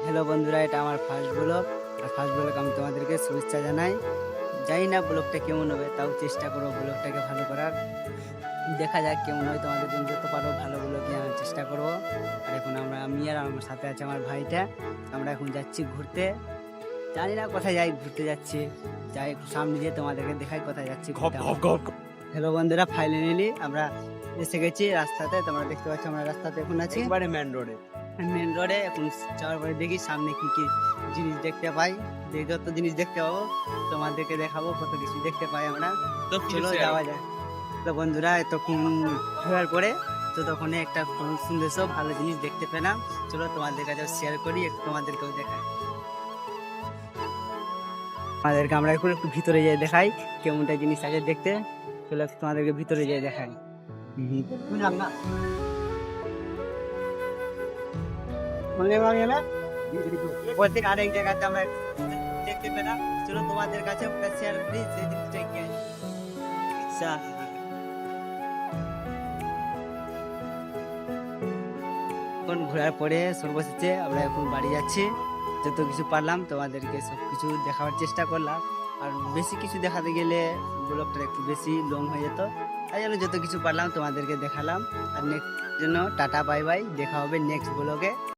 Hello বন্ধুরা, এটা আমার ফার্স্ট ব্লগ। আর ফার্স্ট ব্লগ আমি তোমাদেরকে শুভেচ্ছা জানাই। জানি না ব্লগটা কেমন হবে, তাও চেষ্টা করবো ব্লগটাকে ভালো করার। দেখা যাক কেমন হয়, তোমাদের জন্য যত পারো ভালো ব্লগই আনার চেষ্টা করবো। আর এখন আমি আর আমার সাথে আছে আমার ভাইটা। আমরা এখন যাচ্ছি ঘুরতে। জানি না কোথায় যাই, ঘুরতে যাচ্ছি। যাই একটু সামনে দিয়ে তোমাদেরকে দেখাই কোথায় যাচ্ছি। হ্যালো বন্ধুরা, ফাইনালি আমরা এসে গেছি রাস্তাতে। তোমরা দেখতে পাচ্ছ আমরা রাস্তাতে এখন আছি, একবারে মেন রোডে এখন যাওয়ার পরে দেখি সামনে কি কি জিনিস দেখতে পাই। যে যত জিনিস দেখতে পাবো তোমাদেরকে দেখাবো, কত কিছু দেখতে পাই আমরা। চলো যাওয়া যায়। তো বন্ধুরা, এতক্ষণ ঘোরার পরে তো তখন একটা সুন্দর সব ভালো জিনিস দেখতে পেলাম। চলো তোমাদের কাছে শেয়ার করি, একটু তোমাদেরকেও দেখাই। আমাদেরকে আমরা এখন একটু ভিতরে যেয়ে দেখাই কেমনটা জিনিস আছে দেখতে। চলো তোমাদেরকে ভিতরে যেয়ে দেখাই। বুঝলাম না বলতে আরেক জায়গাতে আমরা দেখতে পেলাম। চলো তোমাদের কাছে ওটা শেয়ার করি, সেই জিনিসটা কি আছে। আচ্ছা, এখন ঘোরার পরে সর্বশেষে আমরা এখন বাড়ি যাচ্ছি। যত কিছু পারলাম তোমাদেরকে সব কিছু দেখাবার চেষ্টা করলাম। আর বেশি কিছু দেখাতে গেলে ব্লগটা একটু বেশি লং হয়ে যেত, তাই জন্য যত কিছু পারলাম তোমাদেরকে দেখালাম। আর নেক্সট জন্য টাটা বাই বাই, দেখা হবে নেক্সট ব্লগে।